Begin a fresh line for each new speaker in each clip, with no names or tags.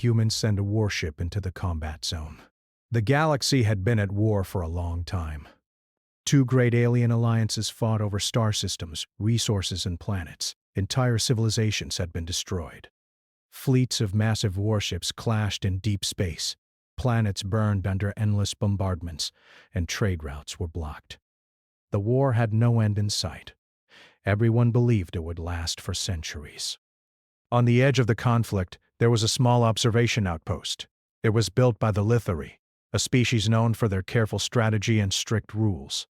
humans send a warship into the combat zone. The galaxy had been at war for a long time. Two great alien alliances fought over star systems, resources, and planets. Entire civilizations had been destroyed. Fleets of massive warships clashed in deep space. Planets burned under endless bombardments, and trade routes were blocked. The war had no end in sight. Everyone believed it would last for centuries. On the edge of the conflict, there was a small observation outpost. It was built by the Lithari, a species known for their careful strategy and strict rules.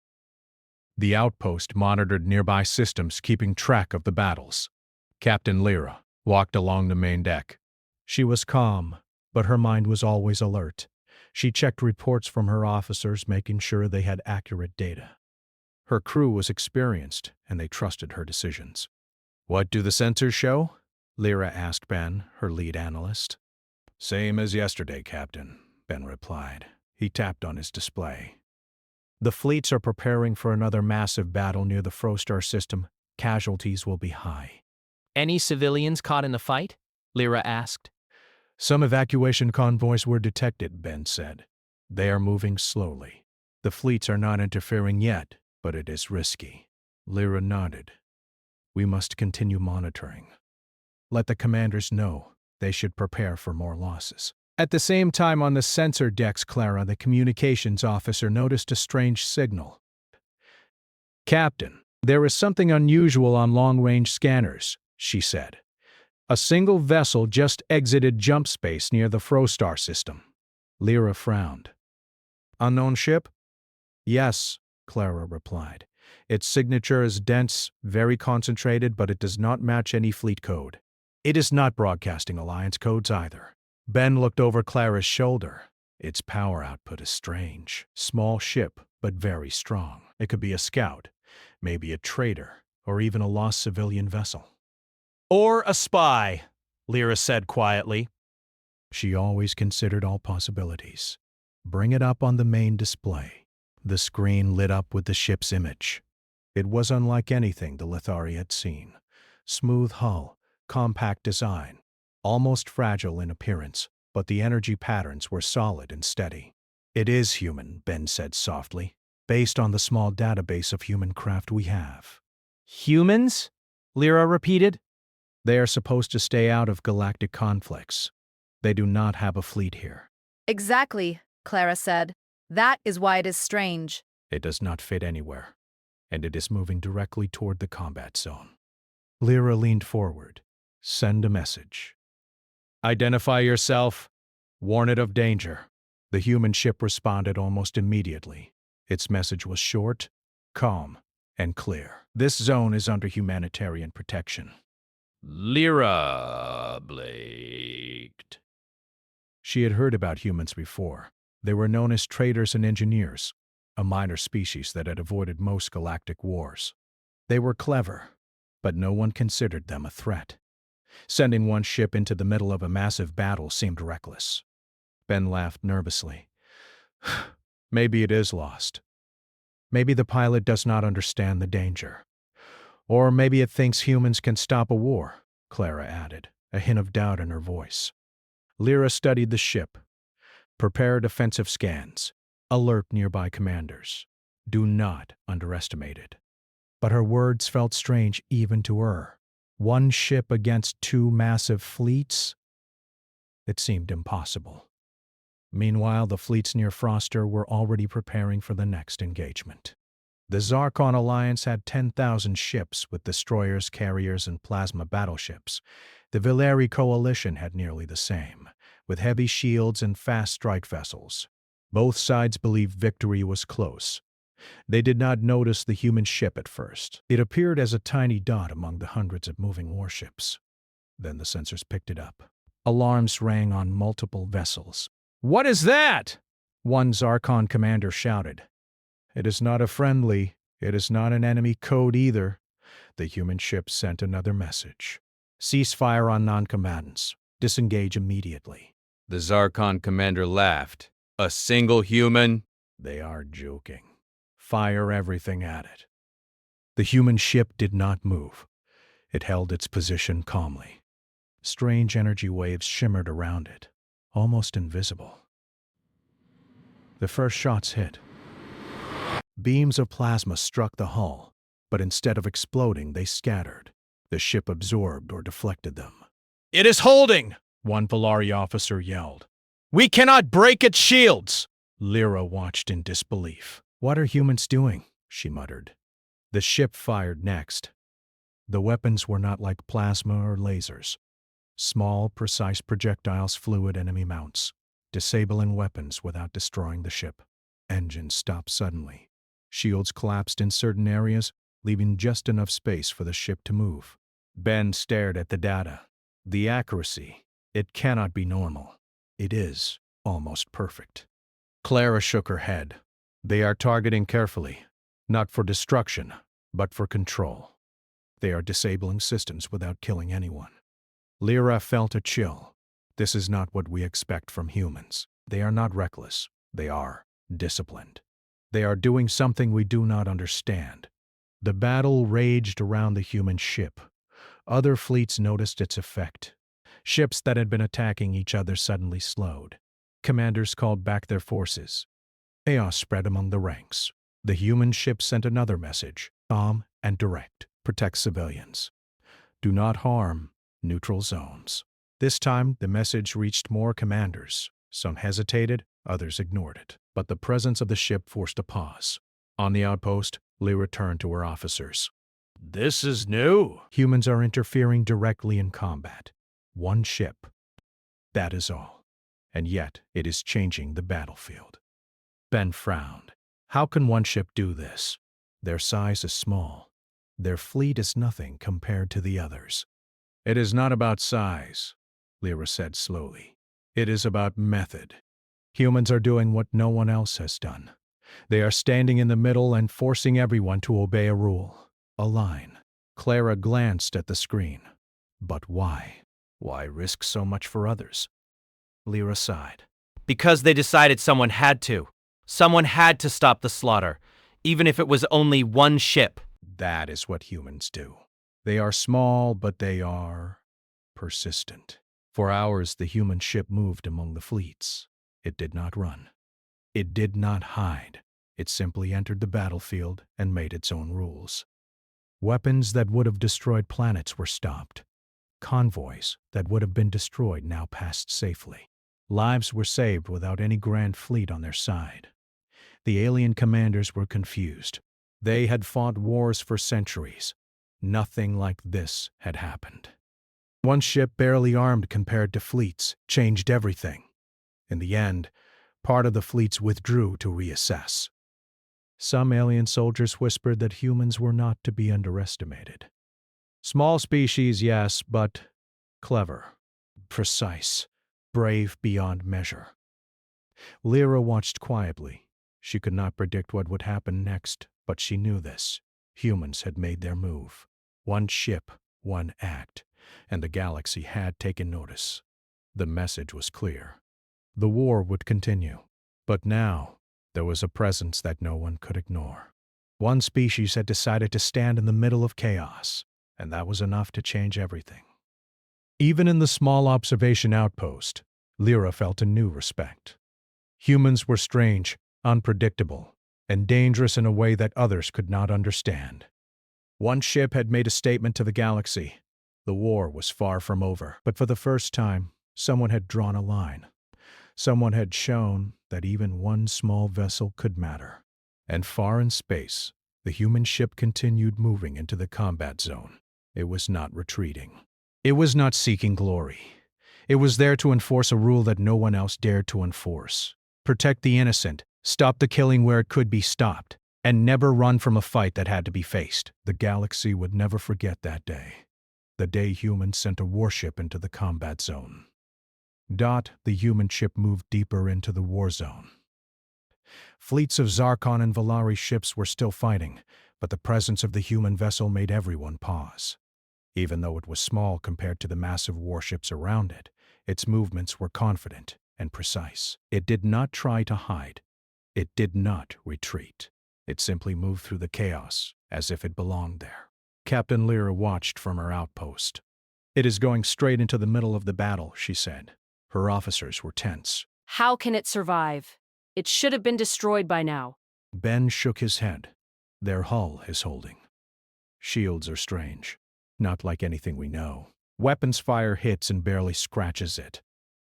The outpost monitored nearby systems, keeping track of the battles. Captain Lyra walked along the main deck. She was calm, but her mind was always alert. She checked reports from her officers, making sure they had accurate data. Her crew was experienced, and they trusted her decisions. "What do the sensors show?" Lyra asked Ben, her lead analyst. "Same as yesterday, Captain," Ben replied. He tapped on his display. "The fleets are preparing for another massive battle near the Frostar system. Casualties will be high."
"Any civilians caught in the fight?" Lyra asked.
"Some evacuation convoys were detected," Ben said. "They are moving slowly. The fleets are not interfering yet, but it is risky." Lyra nodded. "We must continue monitoring. Let the commanders know. They should prepare for more losses." At the same time on the sensor decks, Clara, the communications officer, noticed a strange signal. "Captain, there is something unusual on long-range scanners," she said. "A single vessel just exited jump space near the Frostar system." Lyra frowned. "Unknown ship?" "Yes," Clara replied. "Its signature is dense, very concentrated, but it does not match any fleet code. It is not broadcasting Alliance codes either." Ben looked over Clara's shoulder. "Its power output is strange. Small ship, but very strong. It could be a scout, maybe a trader, or even a lost civilian vessel."
"Or a spy," Lyra said quietly.
She always considered all possibilities. "Bring it up on the main display." The screen lit up with the ship's image. It was unlike anything the Lithari had seen. Smooth hull, compact design, almost fragile in appearance, but the energy patterns were solid and steady. "It is human," Ben said softly, "based on the small database of human craft we have."
"Humans?" Lyra repeated.
"They are supposed to stay out of galactic conflicts. They do not have a fleet here."
"Exactly," Clara said. "That is why it is strange."
"It does not fit anywhere, and it is moving directly toward the combat zone." Lyra leaned forward. "Send a message. Identify yourself. Warn it of danger." The human ship responded almost immediately. Its message was short, calm, and clear. "This zone is under humanitarian protection."
Lyra blinked.
She had heard about humans before. They were known as traders and engineers, a minor species that had avoided most galactic wars. They were clever, but no one considered them a threat. Sending one ship into the middle of a massive battle seemed reckless. Ben laughed nervously. "Maybe it is lost. Maybe the pilot does not understand the danger. Or maybe it thinks humans can stop a war," Clara added, a hint of doubt in her voice. Lyra studied the ship. "Prepare defensive scans. Alert nearby commanders. Do not underestimate it." But her words felt strange even to her. One ship against two massive fleets? It seemed impossible. Meanwhile, the fleets near Frostar were already preparing for the next engagement. The Zarkon Alliance had 10,000 ships with destroyers, carriers, and plasma battleships. The Villeri Coalition had nearly the same, with heavy shields and fast strike vessels. Both sides believed victory was close. They did not notice the human ship at first. It appeared as a tiny dot among the hundreds of moving warships. Then the sensors picked it up. Alarms rang on multiple vessels. "What is that?" one Zarkon commander shouted. "It is not a friendly. It is not an enemy code either." The human ship sent another message. "Cease fire on non-combatants. Disengage immediately."
The Zarkon commander laughed. "A single human?"
"They are joking. Fire everything at it." The human ship did not move. It held its position calmly. Strange energy waves shimmered around it. almost invisible. The first shots hit. Beams of plasma struck the hull, but instead of exploding, they scattered. The ship absorbed or deflected them.
It is holding!
One Valari officer yelled.
We cannot break its shields!
Lyra watched in disbelief. What are humans doing? She muttered. The ship fired next. The weapons were not like plasma or lasers. Small, precise projectiles flew at enemy mounts, disabling weapons without destroying the ship. Engines stopped suddenly. Shields collapsed in certain areas, leaving just enough space for the ship to move. Ben stared at the data. The accuracy. It cannot be normal. It is almost perfect. Clara shook her head. They are targeting carefully, not for destruction, but for control. They are disabling systems without killing anyone. Lyra felt a chill. This is not what we expect from humans. They are not reckless. They are disciplined. They are doing something we do not understand. The battle raged around the human ship. Other fleets noticed its effect. Ships that had been attacking each other suddenly slowed. Commanders called back their forces. Chaos spread among the ranks. The human ship sent another message, calm and direct. Protect civilians. Do not harm neutral zones. This time, the message reached more commanders. Some hesitated, others ignored it. But the presence of the ship forced a pause. On the outpost, Lyra turned to her officers.
This is new.
Humans are interfering directly in combat. One ship. That is all. And yet, it is changing the battlefield. Ben frowned. How can one ship do this? Their size is small. Their fleet is nothing compared to the others. It is not about size, Lyra said slowly. It is about method. Humans are doing what no one else has done. They are standing in the middle and forcing everyone to obey a rule, a line. Clara glanced at the screen. But why? Why risk so much for others? Lyra sighed.
Because they decided someone had to. Someone had to stop the slaughter, even if it was only one ship.
That is what humans do. They are small, but they are persistent. For hours, the human ship moved among the fleets. It did not run. It did not hide. It simply entered the battlefield and made its own rules. Weapons that would have destroyed planets were stopped. Convoys that would have been destroyed now passed safely. Lives were saved without any grand fleet on their side. The alien commanders were confused. They had fought wars for centuries. Nothing like this had happened. One ship, barely armed compared to fleets, changed everything. In the end, part of the fleets withdrew to reassess. Some alien soldiers whispered that humans were not to be underestimated. Small species, yes, but clever, precise, brave beyond measure. Lyra watched quietly. She could not predict what would happen next, but she knew this. Humans had made their move. One ship, one act, and the galaxy had taken notice. The message was clear. The war would continue. But now, there was a presence that no one could ignore. One species had decided to stand in the middle of chaos, and that was enough to change everything. Even in the small observation outpost, Lyra felt a new respect. Humans were strange, unpredictable, and dangerous in a way that others could not understand. One ship had made a statement to the galaxy. The war was far from over, but for the first time, someone had drawn a line. Someone had shown that even one small vessel could matter. And far in space, the human ship continued moving into the combat zone. It was not retreating. It was not seeking glory. It was there to enforce a rule that no one else dared to enforce. Protect the innocent, stop the killing where it could be stopped, and never run from a fight that had to be faced. The galaxy would never forget that day. The day humans sent a warship into the combat zone. The human ship moved deeper into the war zone. Fleets of Zarkon and Valari ships were still fighting, but the presence of the human vessel made everyone pause. Even though it was small compared to the massive warships around it, its movements were confident and precise. It did not try to hide. It did not retreat. It simply moved through the chaos as if it belonged there. Captain Lyra watched from her outpost. "It is going straight into the middle of the battle," she said. Her officers were tense.
How can it survive? It should have been destroyed by now.
Ben shook his head. Their hull is holding. Shields are strange. Not like anything we know. Weapons fire hits and barely scratches it.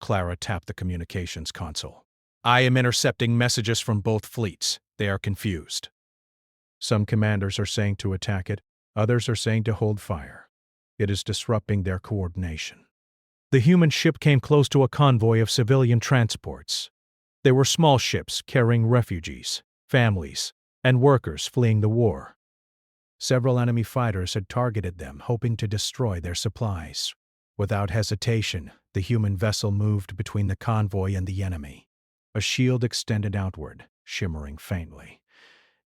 Clara tapped the communications console. I am intercepting messages from both fleets. They are confused. Some commanders are saying to attack it. Others are saying to hold fire. It is disrupting their coordination. The human ship came close to a convoy of civilian transports. They were small ships carrying refugees, families, and workers fleeing the war. Several enemy fighters had targeted them, hoping to destroy their supplies. Without hesitation, the human vessel moved between the convoy and the enemy. A shield extended outward, shimmering faintly.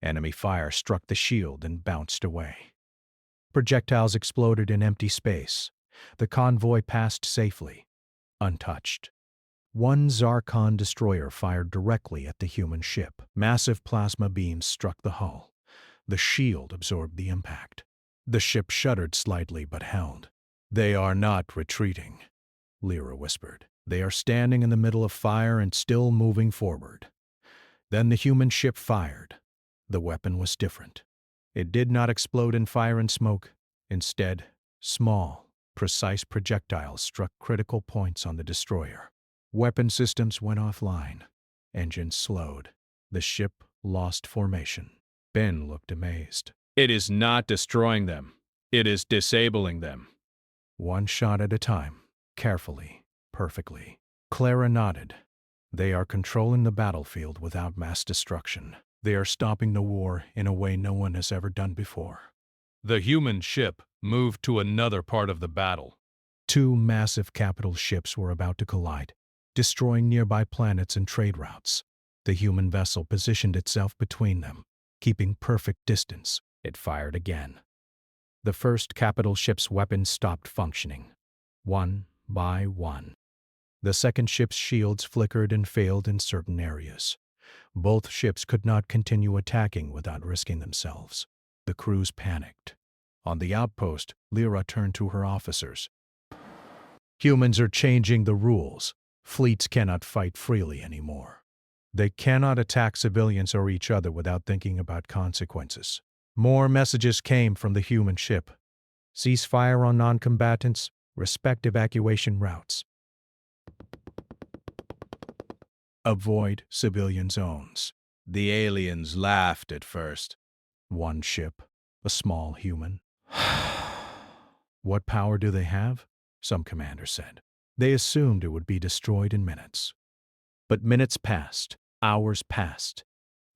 Enemy fire struck the shield and bounced away. Projectiles exploded in empty space. The convoy passed safely, untouched. One Zarkon destroyer fired directly at the human ship. Massive plasma beams struck the hull. The shield absorbed the impact. The ship shuddered slightly but held. They are not retreating, Lyra whispered. They are standing in the middle of fire and still moving forward. Then the human ship fired. The weapon was different. It did not explode in fire and smoke. Instead, small, precise projectiles struck critical points on the destroyer. Weapon systems went offline. Engines slowed. The ship lost formation. Ben looked amazed.
It is not destroying them. It is disabling them.
One shot at a time, carefully, perfectly. Clara nodded. They are controlling the battlefield without mass destruction. They are stopping the war in a way no one has ever done before.
The human ship moved to another part of the battle.
Two massive capital ships were about to collide, destroying nearby planets and trade routes. The human vessel positioned itself between them, keeping perfect distance. It fired again. The first capital ship's weapons stopped functioning, one by one. The second ship's shields flickered and failed in certain areas. Both ships could not continue attacking without risking themselves. The crews panicked. On the outpost, Lyra turned to her officers. Humans are changing the rules. Fleets cannot fight freely anymore. They cannot attack civilians or each other without thinking about consequences. More messages came from the human ship. Cease fire on non-combatants. Respect evacuation routes. Avoid civilian zones.
The aliens laughed at first.
One ship, a small human. What power do they have? Some commander said. They assumed it would be destroyed in minutes. But minutes passed, hours passed,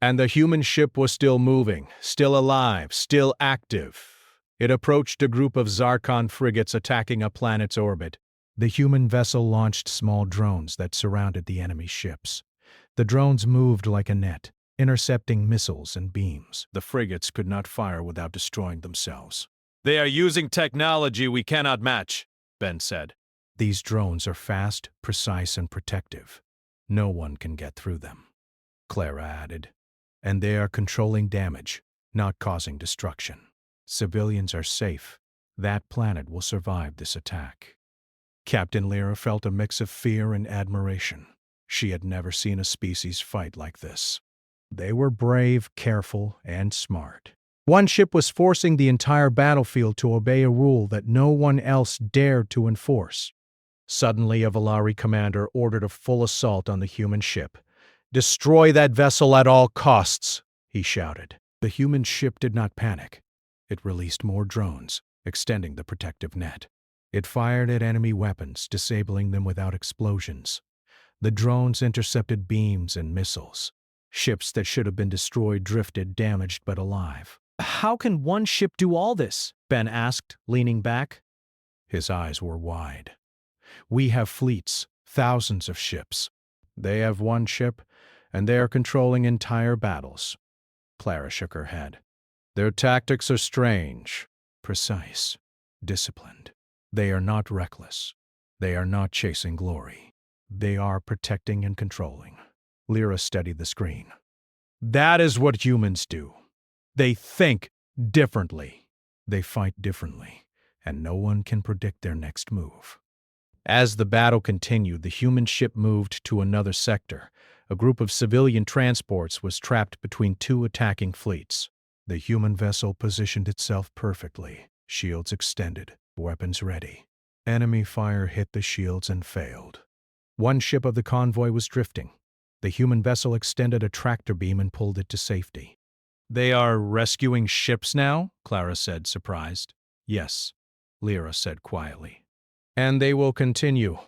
and the human ship was still moving, still alive, still active. It approached a group of Zarkon frigates attacking a planet's orbit. The human vessel launched small drones that surrounded the enemy ships. The drones moved like a net, intercepting missiles and beams. The frigates could not fire without destroying themselves.
They are using technology we cannot match, Ben said.
These drones are fast, precise, and protective. No one can get through them, Clara added. And they are controlling damage, not causing destruction. Civilians are safe. That planet will survive this attack. Captain Lyra felt a mix of fear and admiration. She had never seen a species fight like this. They were brave, careful, and smart. One ship was forcing the entire battlefield to obey a rule that no one else dared to enforce. Suddenly, a Valari commander ordered a full assault on the human ship. "Destroy that vessel at all costs," he shouted. The human ship did not panic. It released more drones, extending the protective net. It fired at enemy weapons, disabling them without explosions. The drones intercepted beams and missiles. Ships that should have been destroyed drifted, damaged but alive. "How can one ship do all this?" Ben asked, leaning back. His eyes were wide. "We have fleets, thousands of ships. They have one ship, and they are controlling entire battles." Clara shook her head. "Their tactics are strange, precise, disciplined. They are not reckless. They are not chasing glory. They are protecting and controlling." Lyra studied the screen. "That is what humans do. They think differently. They fight differently, and no one can predict their next move." As the battle continued, the human ship moved to another sector. A group of civilian transports was trapped between two attacking fleets. The human vessel positioned itself perfectly, shields extended, weapons ready. Enemy fire hit the shields and failed. One ship of the convoy was drifting. The human vessel extended a tractor beam and pulled it to safety. "They are rescuing ships now?" Clara said, surprised. "Yes," Lyra said quietly. "And they will continue.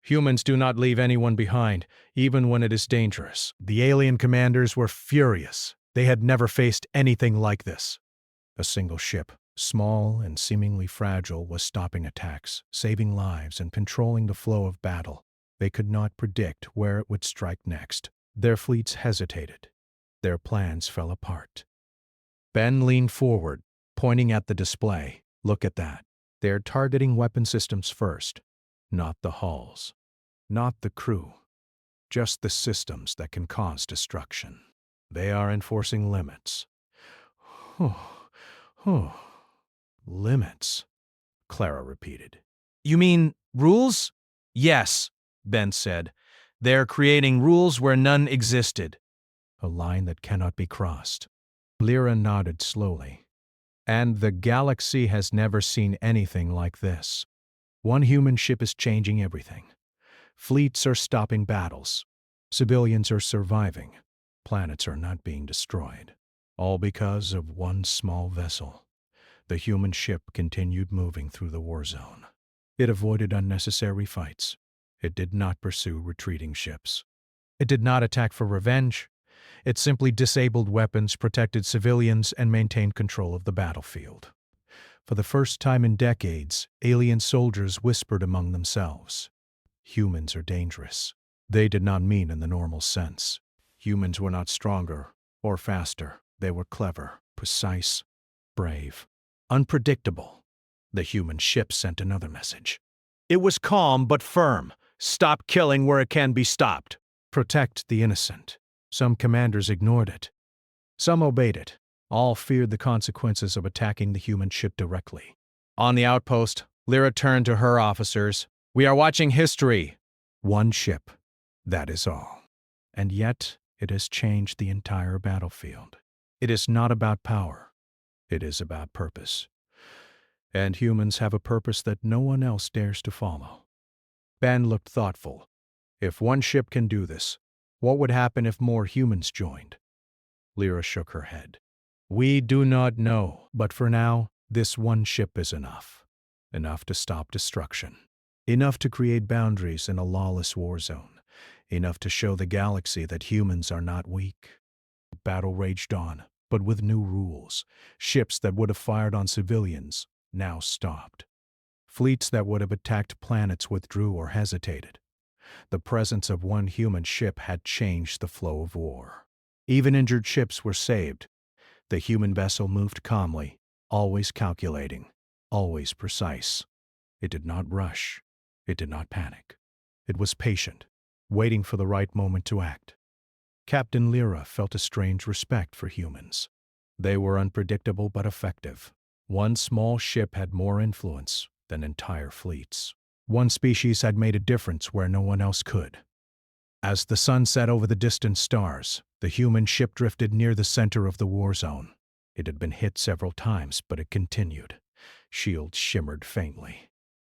Humans do not leave anyone behind, even when it is dangerous." The alien commanders were furious. They had never faced anything like this. A single ship, small and seemingly fragile, was stopping attacks, saving lives, and controlling the flow of battle. They could not predict where it would strike next. Their fleets hesitated. Their plans fell apart. Ben leaned forward, pointing at the display. "Look at that. They're targeting weapon systems first, not the hulls, not the crew, just the systems that can cause destruction. They are enforcing limits." Limits, Clara repeated. "You mean rules?" "Yes," Ben said. "They're creating rules where none existed." "A line that cannot be crossed." Lyra nodded slowly. "And the galaxy has never seen anything like this. One human ship is changing everything. Fleets are stopping battles. Civilians are surviving. Planets are not being destroyed. All because of one small vessel." The human ship continued moving through the war zone. It avoided unnecessary fights. It did not pursue retreating ships. It did not attack for revenge. It simply disabled weapons, protected civilians, and maintained control of the battlefield. For the first time in decades, alien soldiers whispered among themselves, "Humans are dangerous." They did not mean in the normal sense. Humans were not stronger or faster. They were clever, precise, brave, unpredictable. The human ship sent another message. It was calm but firm. "Stop killing where it can be stopped. Protect the innocent." Some commanders ignored it. Some obeyed it. All feared the consequences of attacking the human ship directly. On the outpost, Lyra turned to her officers. "We are watching history." One ship, that is all. And yet, it has changed the entire battlefield. It is not about power. It is about purpose. And humans have a purpose that no one else dares to follow. Ben looked thoughtful. If one ship can do this, what would happen if more humans joined? Lyra shook her head. "We do not know, but for now, this one ship is enough. Enough to stop destruction. Enough to create boundaries in a lawless war zone. Enough to show the galaxy that humans are not weak." Battle raged on, but with new rules. Ships that would have fired on civilians now stopped. Fleets that would have attacked planets withdrew or hesitated. The presence of one human ship had changed the flow of war. Even injured ships were saved. The human vessel moved calmly, always calculating, always precise. It did not rush. It did not panic. It was patient, waiting for the right moment to act. Captain Lyra felt a strange respect for humans. They were unpredictable but effective. One small ship had more influence than entire fleets. One species had made a difference where no one else could. As the sun set over the distant stars, the human ship drifted near the center of the war zone. It had been hit several times, but it continued. Shields shimmered faintly.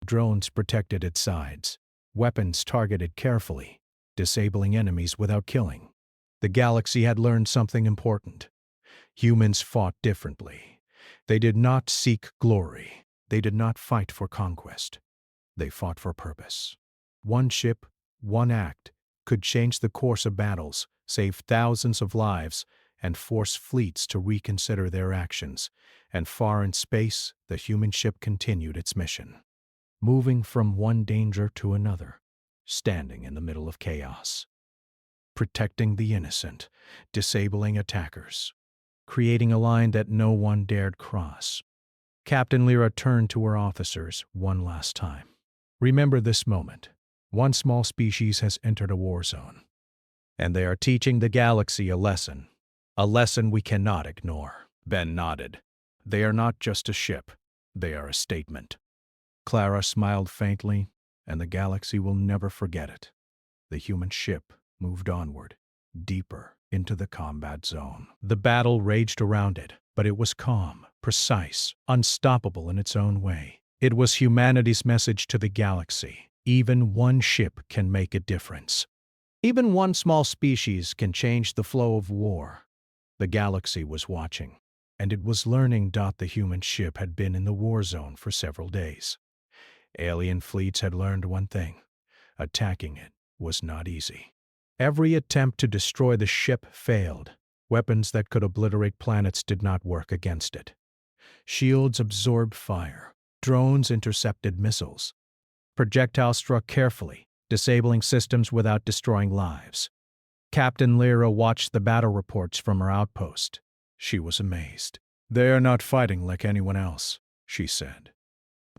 Drones protected its sides. Weapons targeted carefully, disabling enemies without killing. The galaxy had learned something important. Humans fought differently. They did not seek glory. They did not fight for conquest. They fought for purpose. One ship, one act, could change the course of battles, save thousands of lives, and force fleets to reconsider their actions. And far in space, the human ship continued its mission, moving from one danger to another, standing in the middle of chaos, protecting the innocent, disabling attackers, creating a line that no one dared cross. Captain Lyra turned to her officers one last time. "Remember this moment. One small species has entered a war zone, and they are teaching the galaxy a lesson we cannot ignore." Ben nodded. "They are not just a ship. They are a statement." Clara smiled faintly, and the galaxy will never forget it. The human ship moved onward, deeper into the combat zone. The battle raged around it, but it was calm, precise, unstoppable in its own way. It was humanity's message to the galaxy. Even one ship can make a difference. Even one small species can change the flow of war. The galaxy was watching, and it was learning. The human ship had been in the war zone for several days. Alien fleets had learned one thing: attacking it was not easy. Every attempt to destroy the ship failed. Weapons that could obliterate planets did not work against it. Shields absorbed fire. Drones intercepted missiles. Projectiles struck carefully, disabling systems without destroying lives. Captain Lyra watched the battle reports from her outpost. She was amazed. "They are not fighting like anyone else," she said.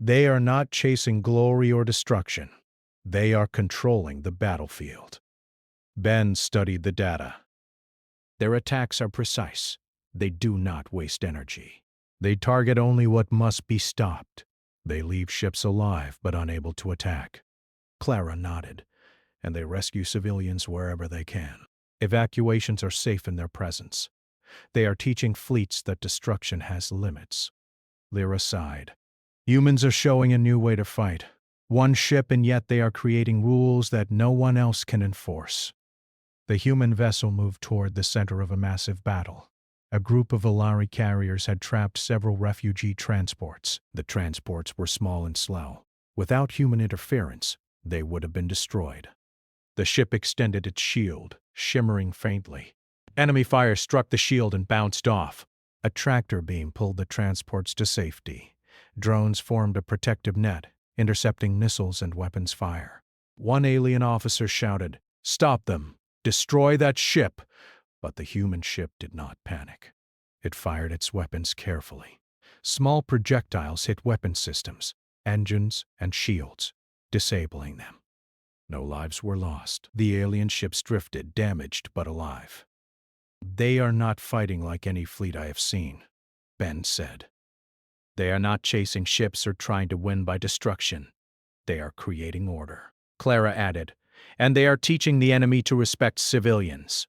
"They are not chasing glory or destruction. They are controlling the battlefield." Ben studied the data. Their attacks are precise. They do not waste energy. They target only what must be stopped. They leave ships alive but unable to attack. Clara nodded, and they rescue civilians wherever they can. Evacuations are safe in their presence. They are teaching fleets that destruction has limits. Lyra sighed. Humans are showing a new way to fight. One ship, and yet they are creating rules that no one else can enforce. The human vessel moved toward the center of a massive battle. A group of Valari carriers had trapped several refugee transports. The transports were small and slow. Without human interference, they would have been destroyed. The ship extended its shield, shimmering faintly. Enemy fire struck the shield and bounced off. A tractor beam pulled the transports to safety. Drones formed a protective net, intercepting missiles and weapons fire. One alien officer shouted, "Stop them! Destroy that ship!" But the human ship did not panic. It fired its weapons carefully. Small projectiles hit weapon systems, engines, and shields, disabling them. No lives were lost. The alien ships drifted, damaged but alive. "They are not fighting like any fleet I have seen," Ben said. "They are not chasing ships or trying to win by destruction. They are creating order," Clara added, "and they are teaching the enemy to respect civilians."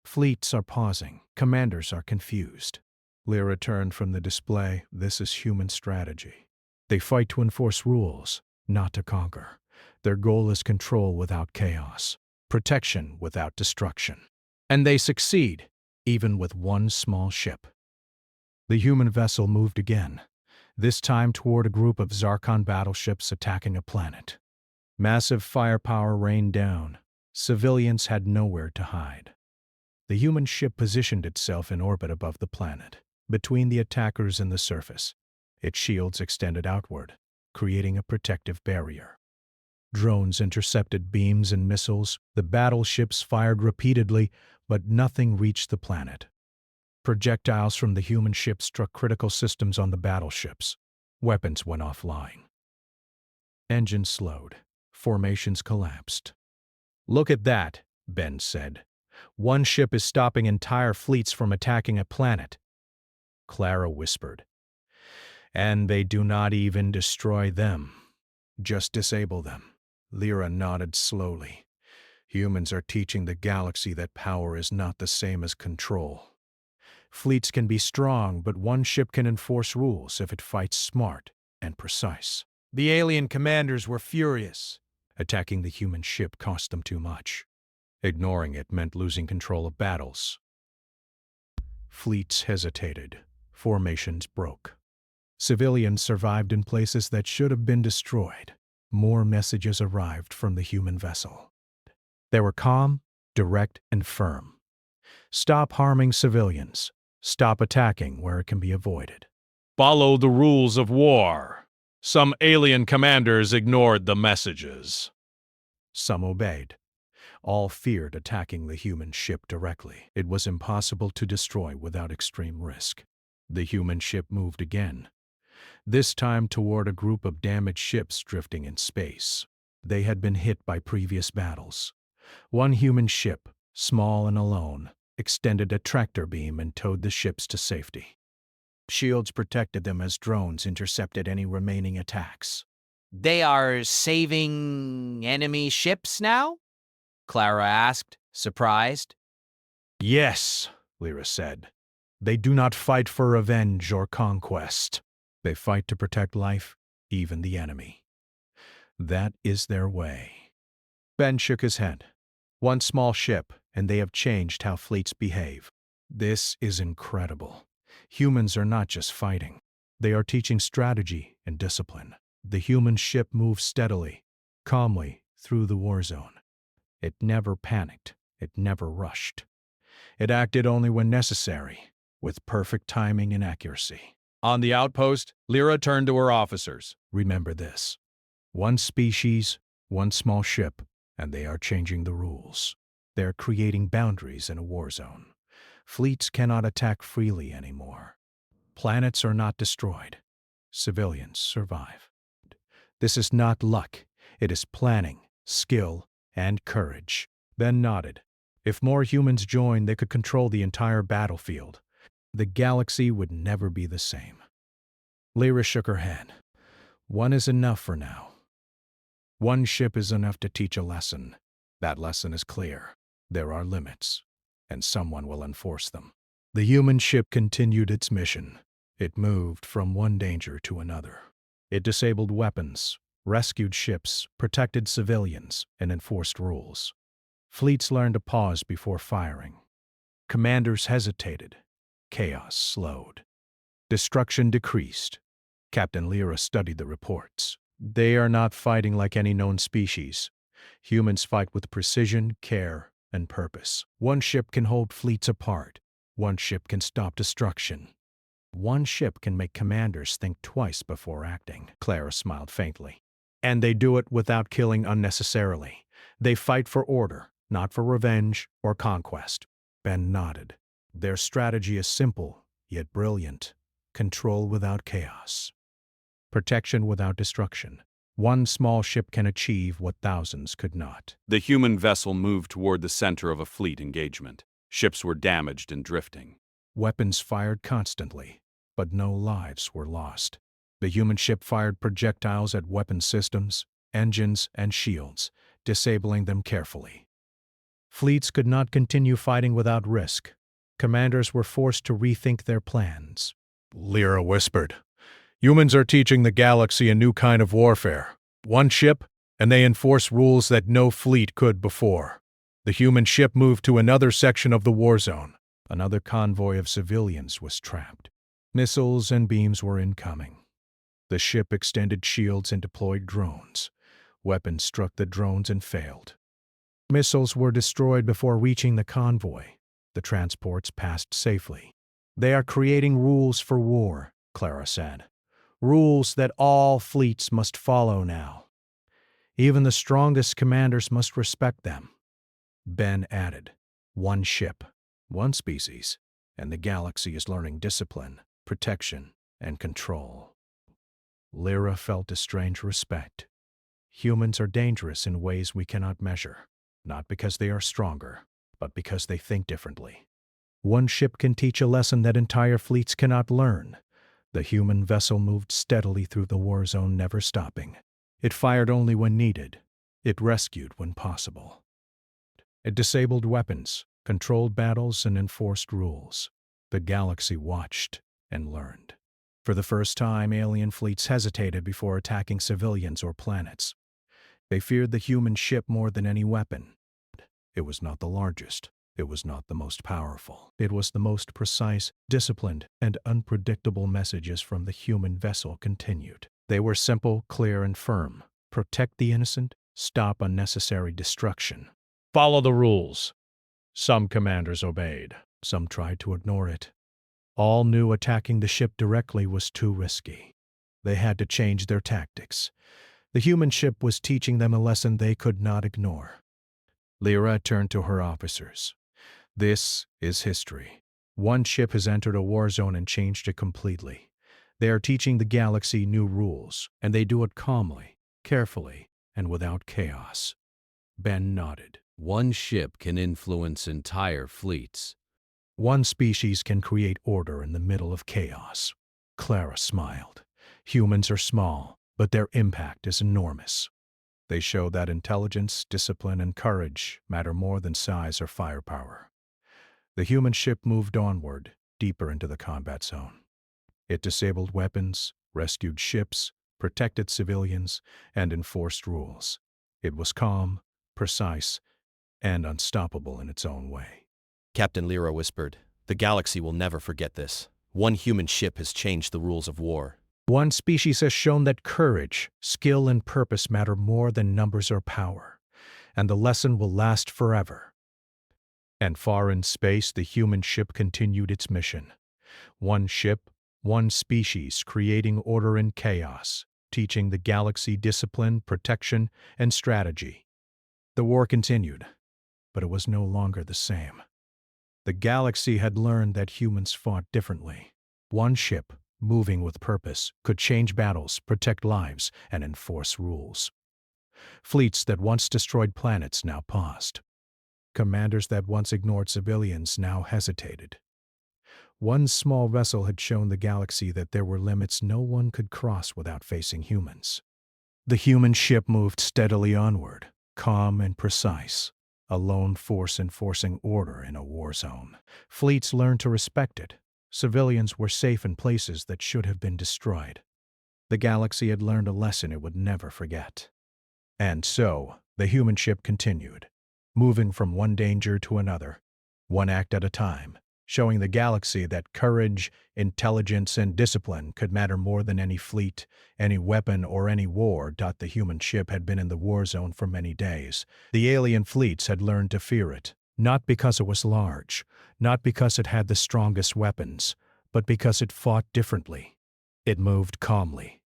Fleets are pausing. Commanders are confused. Lyra turned from the display. This is human strategy. They fight to enforce rules, not to conquer. Their goal is control without chaos, protection without destruction. And they succeed, even with one small ship. The human vessel moved again, this time toward a group of Zarkon battleships attacking a planet. Massive firepower rained down. Civilians had nowhere to hide. The human ship positioned itself in orbit above the planet, between the attackers and the surface. Its shields extended outward, creating a protective barrier. Drones intercepted beams and missiles. The battleships fired repeatedly, but nothing reached the planet. Projectiles from the human ship struck critical systems on the battleships. Weapons went offline. Engines slowed. Formations collapsed. "Look at that," Ben said. "One ship is stopping entire fleets from attacking a planet." Clara whispered. "And they do not even destroy them, just disable them." Lyra nodded slowly. "Humans are teaching the galaxy that power is not the same as control. Fleets can be strong, but one ship can enforce rules if it fights smart and precise." The alien commanders were furious. Attacking the human ship cost them too much. Ignoring it meant losing control of battles. Fleets hesitated. Formations broke. Civilians survived in places that should have been destroyed. More messages arrived from the human vessel. They were calm, direct, and firm. "Stop harming civilians. Stop attacking where it can be avoided. Follow the rules of war." Some alien commanders ignored the messages. Some obeyed. All feared attacking the human ship directly. It was impossible to destroy without extreme risk. The human ship moved again, this time toward a group of damaged ships drifting in space. They had been hit by previous battles. One human ship, small and alone, extended a tractor beam and towed the ships to safety. Shields protected them as drones intercepted any remaining attacks.
They are saving enemy ships now? Clara asked, surprised.
Yes, Lyra said. They do not fight for revenge or conquest. They fight to protect life, even the enemy. That is their way. Ben shook his head. One small ship, and they have changed how fleets behave. This is incredible. Humans are not just fighting. They are teaching strategy and discipline. The human ship moves steadily, calmly through the war zone. It never panicked. It never rushed. It acted only when necessary, with perfect timing and accuracy.
On the outpost, Lyra turned to her officers.
Remember this. One species, one small ship, and they are changing the rules. They are creating boundaries in a war zone. Fleets cannot attack freely anymore. Planets are not destroyed. Civilians survive. This is not luck. It is planning, skill, and courage. Ben nodded. If more humans joined, they could control the entire battlefield. The galaxy would never be the same. Lyra shook her head. One is enough for now. One ship is enough to teach a lesson. That lesson is clear. There are limits, and someone will enforce them. The human ship continued its mission. It moved from one danger to another. It disabled weapons, rescued ships, protected civilians, and enforced rules. Fleets learned to pause before firing. Commanders hesitated. Chaos slowed. Destruction decreased. Captain Lyra studied the reports. They are not fighting like any known species. Humans fight with precision, care, and purpose. One ship can hold fleets apart. One ship can stop destruction. One ship can make commanders think twice before acting. Clara smiled faintly. And they do it without killing unnecessarily. They fight for order, not for revenge or conquest. Ben nodded. Their strategy is simple, yet brilliant. Control without chaos. Protection without destruction. One small ship can achieve what thousands could not.
The human vessel moved toward the center of a fleet engagement. Ships were damaged and drifting.
Weapons fired constantly, but no lives were lost. The human ship fired projectiles at weapon systems, engines, and shields, disabling them carefully. Fleets could not continue fighting without risk. Commanders were forced to rethink their plans. Lyra whispered, "Humans are teaching the galaxy a new kind of warfare. One ship, and they enforce rules that no fleet could before." The human ship moved to another section of the war zone. Another convoy of civilians was trapped. Missiles and beams were incoming. The ship extended shields and deployed drones. Weapons struck the drones and failed. Missiles were destroyed before reaching the convoy. The transports passed safely. "They are creating rules for war," Clara said. "Rules that all fleets must follow now. Even the strongest commanders must respect them." Ben added, "One ship, one species, and the galaxy is learning discipline, protection, and control." Lyra felt a strange respect. Humans are dangerous in ways we cannot measure, not because they are stronger, but because they think differently. One ship can teach a lesson that entire fleets cannot learn. The human vessel moved steadily through the war zone, never stopping. It fired only when needed. It rescued when possible. It disabled weapons, controlled battles, and enforced rules. The galaxy watched and learned. For the first time, alien fleets hesitated before attacking civilians or planets. They feared the human ship more than any weapon. It was not the largest. It was not the most powerful. It was the most precise, disciplined, and unpredictable. Messages from the human vessel continued. They were simple, clear, and firm. Protect the innocent. Stop unnecessary destruction. Follow the rules. Some commanders obeyed. Some tried to ignore it. All knew attacking the ship directly was too risky. They had to change their tactics. The human ship was teaching them a lesson they could not ignore. Lyra turned to her officers. "This is history. One ship has entered a war zone and changed it completely. They are teaching the galaxy new rules, and they do it calmly, carefully, and without chaos." Ben nodded.
One ship can influence entire fleets.
One species can create order in the middle of chaos. Clara smiled. Humans are small, but their impact is enormous. They show that intelligence, discipline, and courage matter more than size or firepower. The human ship moved onward, deeper into the combat zone. It disabled weapons, rescued ships, protected civilians, and enforced rules. It was calm, precise, and unstoppable in its own way.
Captain Lyra whispered, "The galaxy will never forget this. One human ship has changed the rules of war."
One species has shown that courage, skill, and purpose matter more than numbers or power, and the lesson will last forever. And far in space, the human ship continued its mission. One ship, one species, creating order in chaos, teaching the galaxy discipline, protection, and strategy. The war continued, but it was no longer the same. The galaxy had learned that humans fought differently. One ship, moving with purpose, could change battles, protect lives, and enforce rules. Fleets that once destroyed planets now paused. Commanders that once ignored civilians now hesitated. One small vessel had shown the galaxy that there were limits no one could cross without facing humans. The human ship moved steadily onward, calm and precise, a lone force enforcing order in a war zone. Fleets learned to respect it. Civilians were safe in places that should have been destroyed. The galaxy had learned a lesson it would never forget. And so, the human ship continued, moving from one danger to another, one act at a time, showing the galaxy that courage, intelligence, and discipline could matter more than any fleet, any weapon, or any war. The human ship had been in the war zone for many days. The alien fleets had learned to fear it, not because it was large, not because it had the strongest weapons, but because it fought differently. It moved calmly,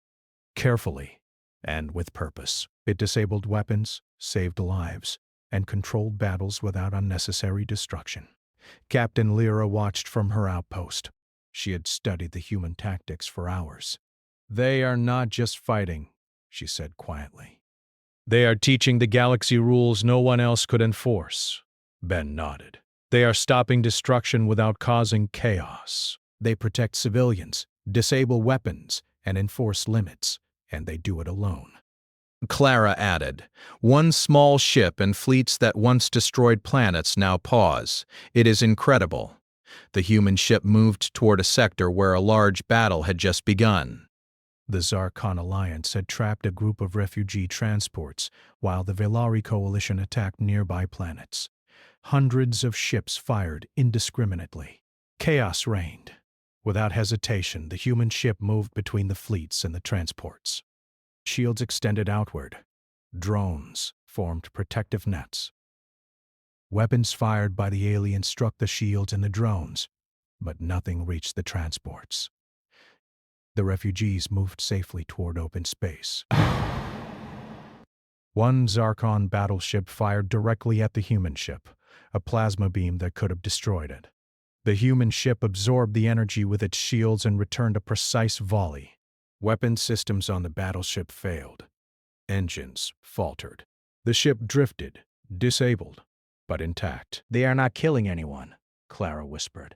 carefully, and with purpose. It disabled weapons, saved lives, and controlled battles without unnecessary destruction. Captain Lyra watched from her outpost. She had studied the human tactics for hours. "They are not just fighting," she said quietly. "They are teaching the galaxy rules no one else could enforce." Ben nodded. "They are stopping destruction without causing chaos. They protect civilians, disable weapons, and enforce limits, and they do it alone." Clara added, "One small ship and fleets that once destroyed planets now pause. It is incredible." The human ship moved toward a sector where a large battle had just begun. The Zarkon Alliance had trapped a group of refugee transports while the Velari coalition attacked nearby planets. Hundreds of ships fired indiscriminately. Chaos reigned. Without hesitation, the human ship moved between the fleets and the transports. Shields extended outward. Drones formed protective nets. Weapons fired by the aliens struck the shields and the drones, but nothing reached the transports. The refugees moved safely toward open space. One Zarkon battleship fired directly at the human ship, a plasma beam that could have destroyed it. The human ship absorbed the energy with its shields and returned a precise volley. Weapon systems on the battleship failed. Engines faltered. The ship drifted, disabled, but intact. "They are not killing anyone," Clara whispered.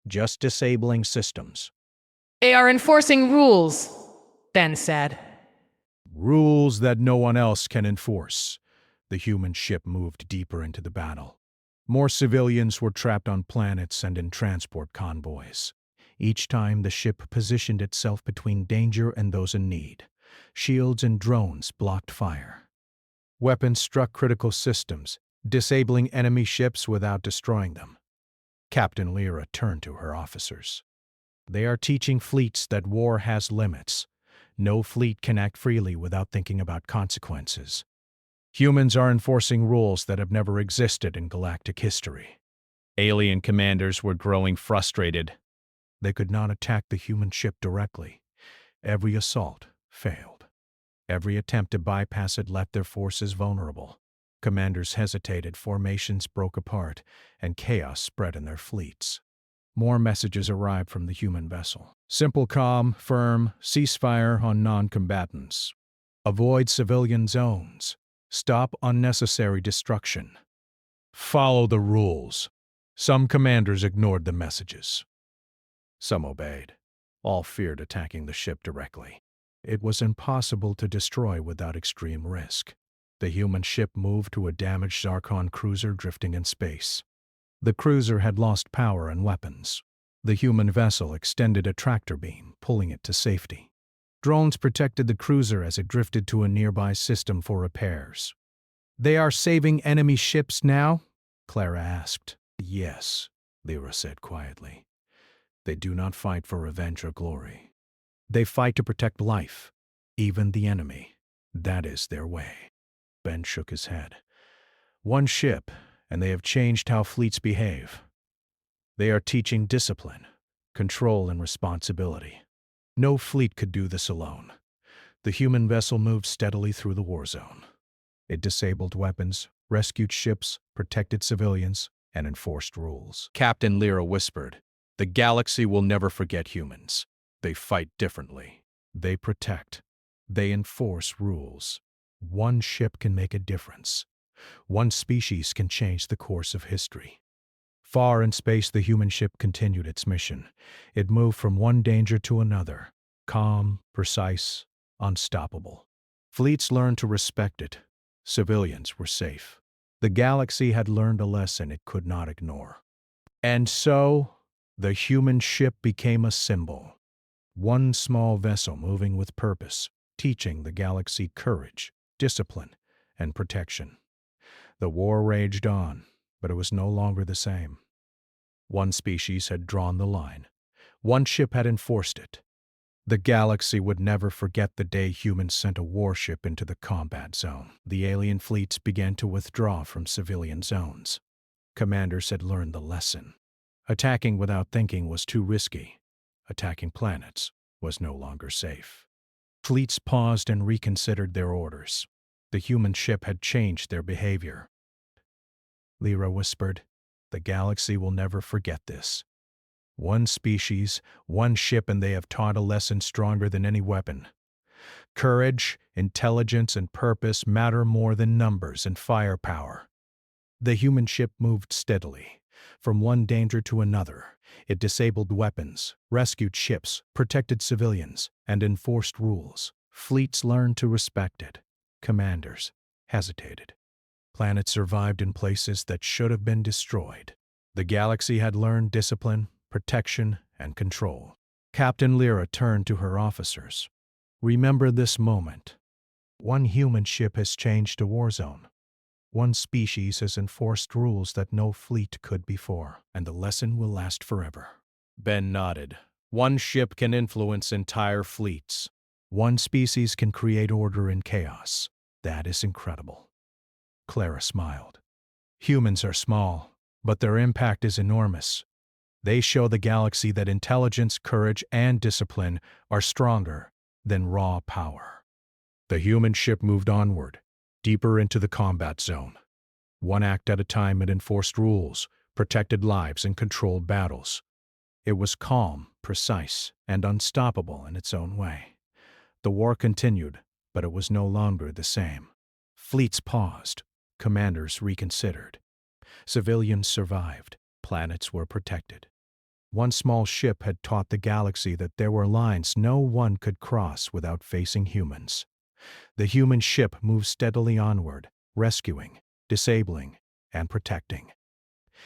"Just disabling systems."
"They are enforcing rules," Ben said.
"Rules that no one else can enforce." The human ship moved deeper into the battle. More civilians were trapped on planets and in transport convoys. Each time the ship positioned itself between danger and those in need. Shields and drones blocked fire. Weapons struck critical systems, disabling enemy ships without destroying them. Captain Lyra turned to her officers. "They are teaching fleets that war has limits. No fleet can act freely without thinking about consequences. Humans are enforcing rules that have never existed in galactic history." Alien commanders were growing frustrated. They could not attack the human ship directly. Every assault failed. Every attempt to bypass it left their forces vulnerable. Commanders hesitated, formations broke apart, and chaos spread in their fleets. More messages arrived from the human vessel. Simple, calm, firm, ceasefire on non-combatants. Avoid civilian zones. Stop unnecessary destruction. Follow the rules. Some commanders ignored the messages. Some obeyed. All feared attacking the ship directly. It was impossible to destroy without extreme risk. The human ship moved to a damaged Zarkon cruiser drifting in space. The cruiser had lost power and weapons. The human vessel extended a tractor beam, pulling it to safety. Drones protected the cruiser as it drifted to a nearby system for repairs. "They are saving enemy ships now?" Clara asked. "Yes," Lyra said quietly. "They do not fight for revenge or glory. They fight to protect life, even the enemy. That is their way." Ben shook his head. "One ship, and they have changed how fleets behave. They are teaching discipline, control, and responsibility. No fleet could do this alone." The human vessel moved steadily through the war zone. It disabled weapons, rescued ships, protected civilians, and enforced rules.
Captain Lyra whispered, "The galaxy will never forget humans. They fight differently."
They protect. They enforce rules. One ship can make a difference. One species can change the course of history. Far in space, the human ship continued its mission. It moved from one danger to another, calm, precise, unstoppable. Fleets learned to respect it. Civilians were safe. The galaxy had learned a lesson it could not ignore. And so, the human ship became a symbol. One small vessel moving with purpose, teaching the galaxy courage, discipline, and protection. The war raged on, but it was no longer the same. One species had drawn the line. One ship had enforced it. The galaxy would never forget the day humans sent a warship into the combat zone. The alien fleets began to withdraw from civilian zones. Commanders had learned the lesson. Attacking without thinking was too risky. Attacking planets was no longer safe. Fleets paused and reconsidered their orders. The human ship had changed their behavior. Lyra whispered, "The galaxy will never forget this. One species, one ship, and they have taught a lesson stronger than any weapon. Courage, intelligence, and purpose matter more than numbers and firepower." The human ship moved steadily. From one danger to another, it disabled weapons, rescued ships, protected civilians, and enforced rules. Fleets learned to respect it. Commanders hesitated. Planets survived in places that should have been destroyed. The galaxy had learned discipline, protection, and control. Captain Lyra turned to her officers. "Remember this moment. One human ship has changed a war zone. One species has enforced rules that no fleet could before, and the lesson will last forever."
Ben nodded. "One ship can influence entire fleets."
"One species can create order in chaos. That is incredible." Clara smiled. "Humans are small, but their impact is enormous. They show the galaxy that intelligence, courage, and discipline are stronger than raw power." The human ship moved onward, deeper into the combat zone. One act at a time, it enforced rules, protected lives, and controlled battles. It was calm, precise, and unstoppable in its own way. The war continued, but it was no longer the same. Fleets paused. Commanders reconsidered. Civilians survived. Planets were protected. One small ship had taught the galaxy that there were lines no one could cross without facing humans. The human ship moved steadily onward, rescuing, disabling, and protecting.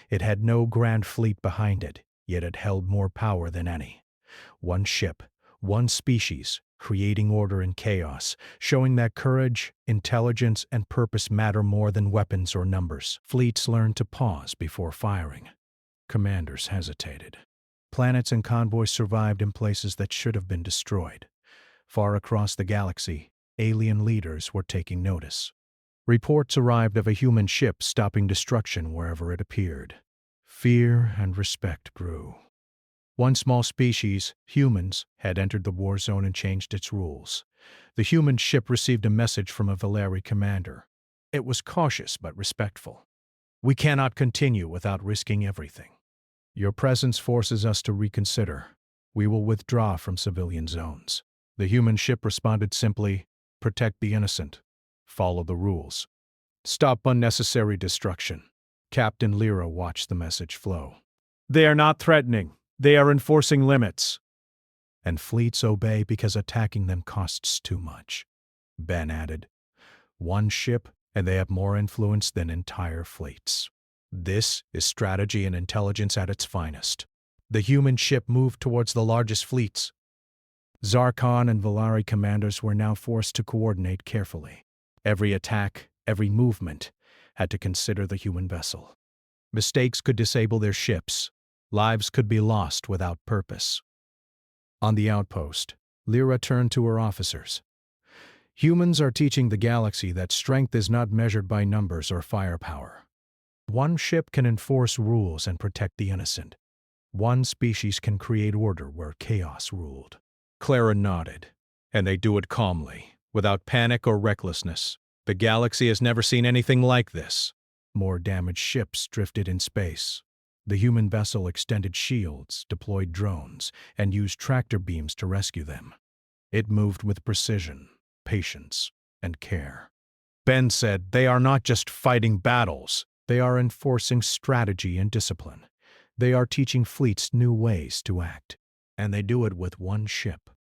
It had no grand fleet behind it, yet it held more power than any. One ship, one species, creating order in chaos, showing that courage, intelligence, and purpose matter more than weapons or numbers. Fleets learned to pause before firing. Commanders hesitated. Planets and convoys survived in places that should have been destroyed. Far across the galaxy, alien leaders were taking notice. Reports arrived of a human ship stopping destruction wherever it appeared. Fear and respect grew. One small species, humans, had entered the war zone and changed its rules. The human ship received a message from a Valeri commander. It was cautious but respectful. "We cannot continue without risking everything. Your presence forces us to reconsider. We will withdraw from civilian zones." The human ship responded simply, "Protect the innocent. Follow the rules. Stop unnecessary destruction." Captain Lyra watched the message flow. "They are not threatening. They are enforcing limits." and fleets obey because attacking them costs too much. Ben added, one ship and they have more influence than entire fleets. This is strategy and intelligence at its finest. The human ship moved towards the largest fleets. Zarkon and Valari commanders were now forced to coordinate carefully. Every attack, every movement, had to consider the human vessel. Mistakes could disable their ships. Lives could be lost without purpose. On the outpost, Lyra turned to her officers. Humans are teaching the galaxy that strength is not measured by numbers or firepower. One ship can enforce rules and protect the innocent. One species can create order where chaos ruled.
Clara nodded, and they do it calmly, without panic or recklessness. The galaxy has never seen anything like this.
More damaged ships drifted in space. The human vessel extended shields, deployed drones, and used tractor beams to rescue them. It moved with precision, patience, and care.
Ben said they are not just fighting battles.
They are enforcing strategy and discipline. They are teaching fleets new ways to act. And they do it with one ship.